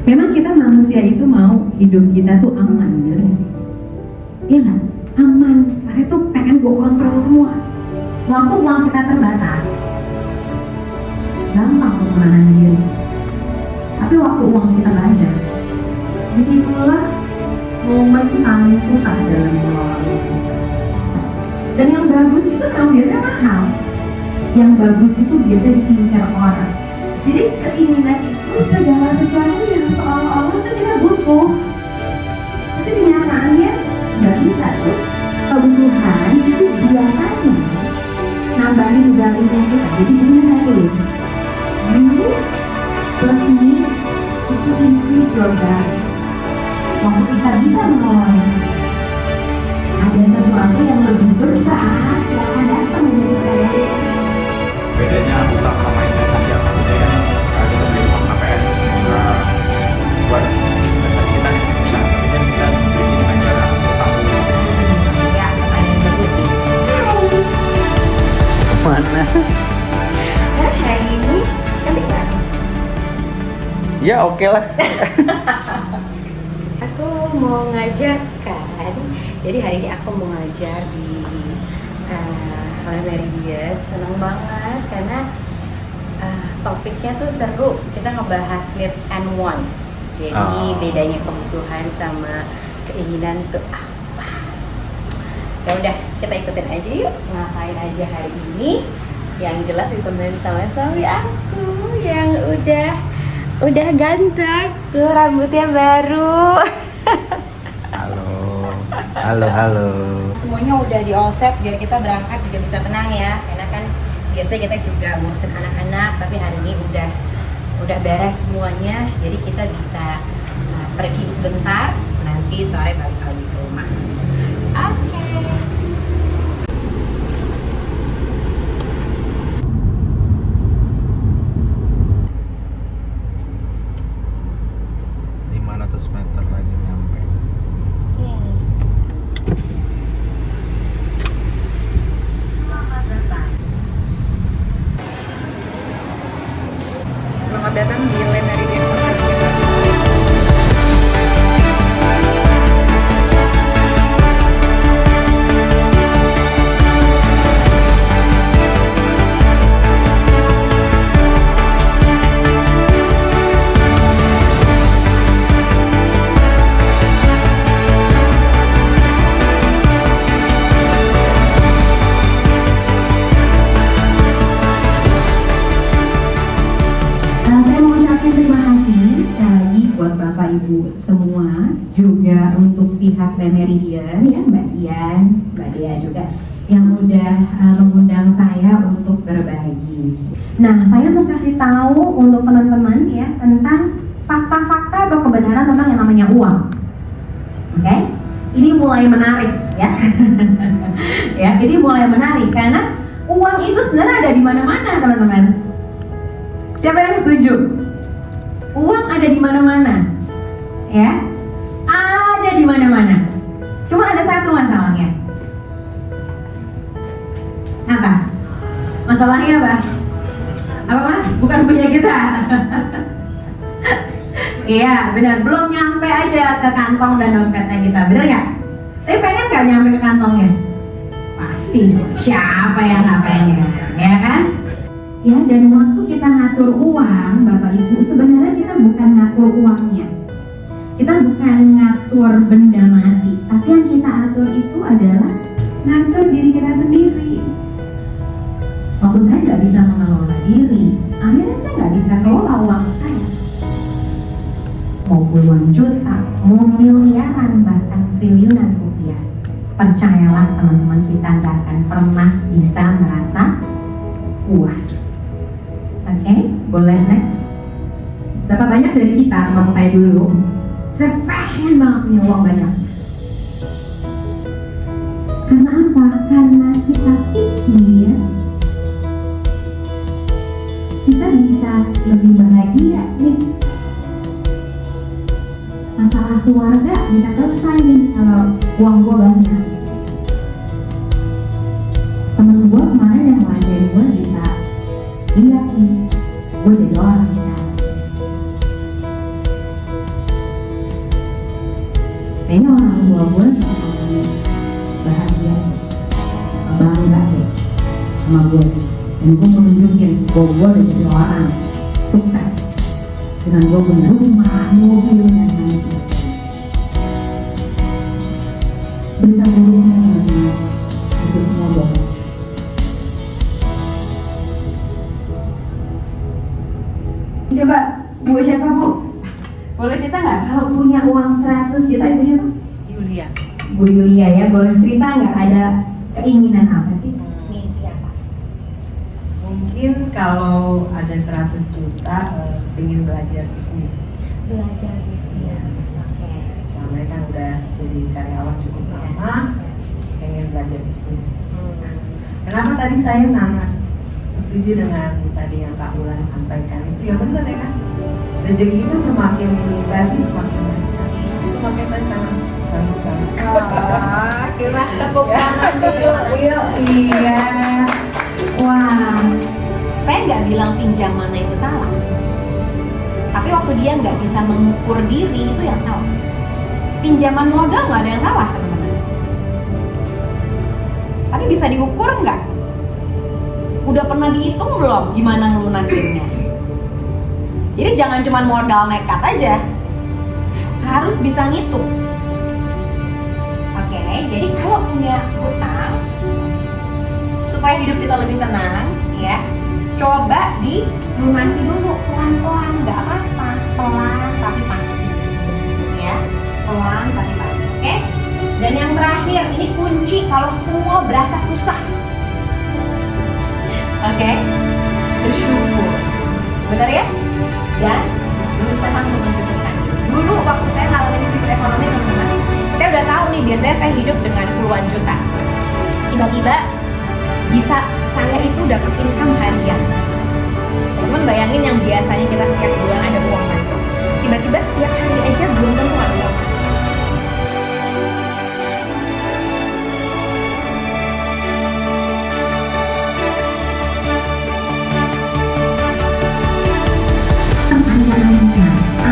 Memang kita manusia itu mau hidup kita tuh aman, bener gak sih? Iya nggak? Aman, karena itu pengen gue kontrol semua. Waktu uang kita terbatas, gampang untuk menahan diri. Tapi waktu uang kita banyak, disitulah momen paling susah dalam mengelola uang. Dan yang bagus itu memang biasanya mahal. Yang bagus itu biasanya diincar orang. Jadi keinginan itu segala sesuatu yang seolah-olah itu kita butuh. Tapi kenyataannya nggak bisa tuh. Kebutuhan itu biasanya nambahin value kita. Jadi gini saya tulis, you plus needs itu increase your value. Waktu kita bisa mengelola, ada sesuatu yang lebih besar yang akan datang dari kita. Bedanya utang sama investasi apa aja ya? Ada lebih uang KPR buat investasi kita di sini bisa, tapi kan kita beli dengan cara utang dulu. Ya, pertanyaan bagus sih. Mana? Hari ini cantik nggak? Ya oke lah. Aku mau ngajar kan, jadi hari ini aku mau ngajar di Meridian. Seneng banget karena topiknya tuh seru. Kita ngebahas needs and wants. Jadi bedanya kebutuhan sama keinginan tuh apa? Ya udah, kita ikutin aja yuk. Ngapain aja hari ini? Yang jelas ditemenin sama suami aku yang udah ganteng tuh, rambutnya baru. Halo. Semuanya udah di all set biar kita berangkat juga bisa tenang ya, karena kan biasanya kita juga ngurusin anak-anak, tapi hari ini udah beres semuanya, jadi kita bisa pergi sebentar, nanti sore balik lagi ke rumah. Oke. Meter lagi nyampe. Selamat datang di Le Meridian Hotel. Ibu semua, juga untuk pihak Le Meridian ya, Mbak Dian, Mbak Dea juga yang udah mengundang saya untuk berbagi. Nah, saya mau kasih tahu untuk teman-teman ya tentang fakta-fakta atau kebenaran tentang yang namanya uang. Oke? Ini mulai menarik ya. Ya, ini mulai menarik karena uang itu sebenarnya ada di mana-mana, teman-teman. Siapa yang setuju? Uang ada di mana-mana. Ya, ada di mana-mana. Cuma ada satu masalahnya. Apa? Masalahnya apa? Apa mas? Bukan punya kita. Iya, benar. Belum nyampe aja ke kantong dan dompetnya kita, benar nggak? Tapi pengen nggak nyampe ke kantongnya? Pasti. Siapa yang nggak pengen? Ya kan? Ya, dan waktu kita ngatur uang, Bapak Ibu, sebenarnya kita bukan ngatur uangnya. Kita bukan ngatur benda mati, tapi yang kita atur itu adalah ngatur diri kita sendiri. Waktu saya nggak bisa mengelola diri, akhirnya saya nggak bisa kelola uang saya. Mau puluhan juta, mau miliaran, bahkan triliunan rupiah. Percayalah teman-teman, kita nggak akan pernah bisa merasa puas. Oke, boleh next. Berapa banyak dari kita, maksud saya dulu, saya pengen banget punya uang banyak. Karena apa? Karena kita pikir kita bisa lebih bahagia nih. Masalah keluarga bisa selesai nih kalau uang gue banyak. Temen gue kemarin yang ngajarin gue bisa lihat nih, gue jadi orang sekarang. kayaknya orang tua gue bahagia, bangga deh sama gue, dan gue mau nunjukin bahwa gue udah jadi orang sukses dengan gue punya rumah, mobil, dan lain sebagainya. Berita buruknya itu semua bohong. Coba, Bu siapa Bu? Boleh cerita nggak kalau punya uang 100 juta Ibu siapa? Yulia. Bu Yulia ya, boleh cerita nggak ada keinginan apa sih? Mimpi apa? Mungkin kalau ada 100 juta ingin belajar bisnis. Belajar bisnis. Oke. Soalnya kan udah jadi karyawan cukup lama, pengen belajar bisnis. Kenapa tadi saya sangat setuju dengan tadi yang Kak Ulan sampaikan itu, ya benar ya kan? Rezeki itu semakin dibagi semakin banyak. Itu makanya saya sangat bangga. Kira tepuk tangan dulu. Yuk, iya. Wah, Saya nggak bilang pinjamannya itu salah, tapi waktu dia nggak bisa mengukur diri itu yang salah. Pinjaman modal nggak ada yang salah, teman-teman. Tapi bisa diukur nggak? Udah pernah dihitung belum gimana ngelunasinnya? Jadi jangan cuma modal nekat aja, harus bisa ngitung. Oke, jadi kalau punya hutang supaya hidup kita lebih tenang, ya, coba dilunasi dulu pelan-pelan, nggak apa-apa, pelan tapi pasti, ya, pelan tapi pasti. Oke. Dan yang terakhir, ini kunci kalau semua berasa susah. Oke, bersyukur, benar ya? Dan berusaha untuk mencukupkan. Dulu waktu saya ngalamin krisis ekonomi, teman-teman, saya udah tahu nih, biasanya saya hidup dengan puluhan juta. Tiba-tiba bisa saya itu dapat income harian. Teman-teman bayangin yang biasanya kita setiap bulan ada uang masuk, tiba-tiba setiap hari aja belum tentu ada uang masuk.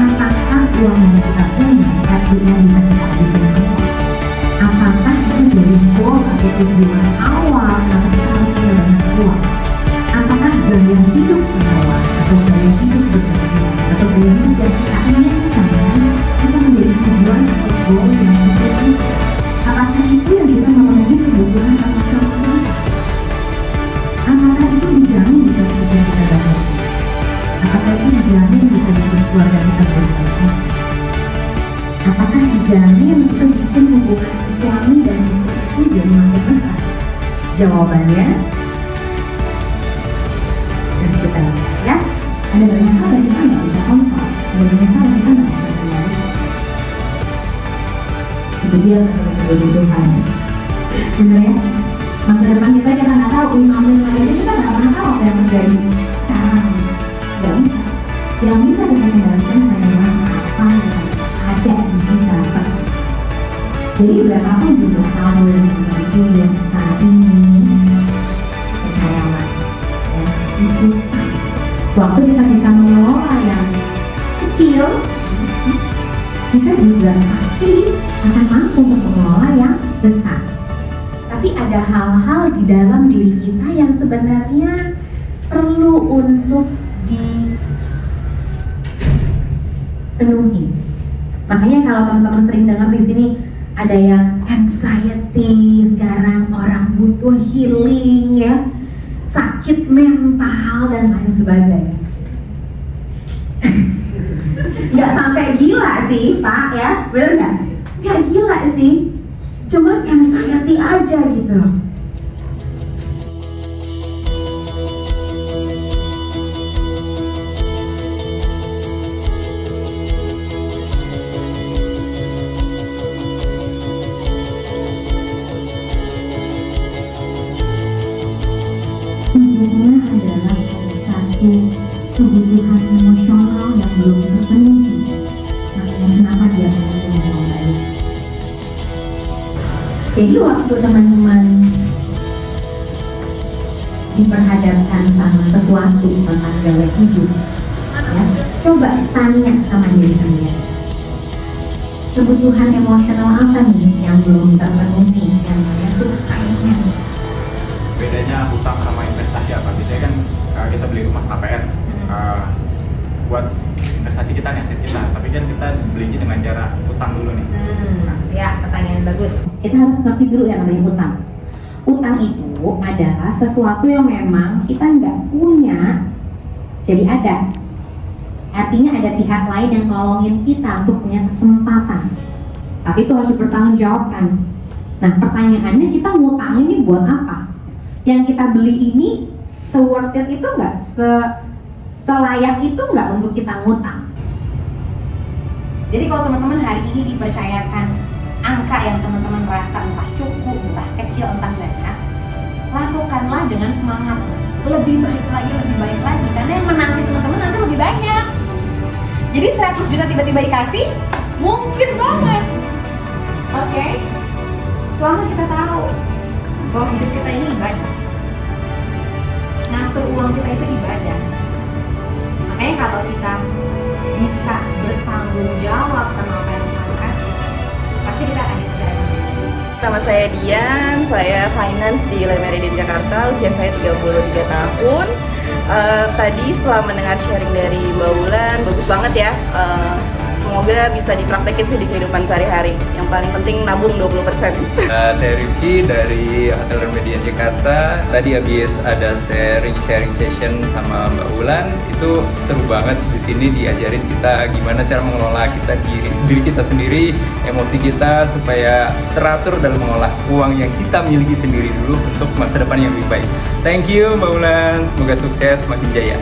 Apakah uang yang kita punya artinya bisa kita habiskan semua? Apakah itu jadi goal atau tujuan awal atau kita harus punya banyak uang? Apakah gaya hidup mewah atau gaya hidup berlebihan atau gaya hidup yang kita inginkan itu menjadi tujuan atau goal yang sesuai? Apakah itu yang bisa memenuhi kebutuhan emosional kita? Apakah itu dijamin bisa tujuan kita dapat? Apakah itu dijamin bisa bikin keluarga kita berbahagia? Apakah dijamin kita bikin hubungan suami dan istri itu jadi makin besar? Jawabannya dan kita lihat ya, ada banyak hal yang kita nggak bisa kontrol, ada banyak hal yang kita nggak bisa kendalikan. Itu dia kebutuhan. Benar ya? Masa depan kita nggak tahu, 5 menit lagi kita nggak pernah tahu apa yang terjadi sekarang. Gak bisa. Yang bisa kita kendalikan adalah apa yang ada di kita saat ini. Jadi berapapun jumlah saldo yang dimiliki yang saat ini, percayalah, ya, itu pas. Waktu kita bisa mengelola yang kecil, kita juga pasti akan mampu untuk mengelola yang besar. Tapi ada hal-hal di dalam diri kita yang sebenarnya perlu untuk dipenuhi. Makanya kalau teman-teman sering dengar di sini ada yang anxiety, sekarang orang butuh healing ya, sakit mental dan lain sebagainya. Nggak sampai gila sih Pak ya, bener nggak? Nggak gila sih, cuma anxiety aja gitu. Ujungnya adalah satu kebutuhan emosional yang belum terpenuhi. Makanya kenapa dia perlu ngomong baik. Jadi waktu teman-teman diperhadapkan sama sesuatu tentang gaya hidup, ya, coba tanya sama diri sendiri. kebutuhan emosional apa nih yang belum terpenuhi dan saya tuh pengen. Bedanya utang sama investasi apa? Biasanya kan kita beli rumah KPR buat investasi kita nih, aset kita. Tapi kan kita belinya dengan cara utang dulu nih. Ya, pertanyaan bagus. Kita harus ngerti dulu yang namanya utang. Utang itu adalah sesuatu yang memang kita nggak punya, jadi ada. Artinya ada pihak lain yang nolongin kita untuk punya kesempatan. Tapi itu harus dipertanggungjawabkan. Nah, pertanyaannya kita ngutang ini buat apa? Yang kita beli ini se-worth it itu nggak? Selayak itu nggak untuk kita ngutang? Jadi kalau teman-teman hari ini dipercayakan angka yang teman-teman rasa entah cukup, entah kecil, entah banyak, lakukanlah dengan semangat. Lebih baik lagi, karena yang menanti teman-teman nanti lebih banyak. Jadi 100 juta tiba-tiba dikasih, mungkin banget. Oke? Selama kita tahu bahwa hidup kita ini ibadah, ngatur uang kita itu ibadah. Makanya kalau kita bisa bertanggung jawab sama apa yang kita kasih, pasti kita akan dipercaya. Nama saya Dian, saya finance di Le Méridien Jakarta, usia saya 33 tahun. Tadi setelah mendengar sharing dari Mbak Wulan, bagus banget ya. Semoga bisa dipraktekin sih di kehidupan sehari-hari. Yang paling penting nabung 20%. Saya Rifki dari Hotel Le Méridien Jakarta. Tadi habis ada sharing session sama Mbak Wulan. Itu seru banget, di sini diajarin kita gimana cara mengelola diri kita sendiri, emosi kita supaya teratur dalam mengolah uang yang kita miliki sendiri dulu untuk masa depan yang lebih baik. Thank you Mbak Wulan, semoga sukses, semakin jaya.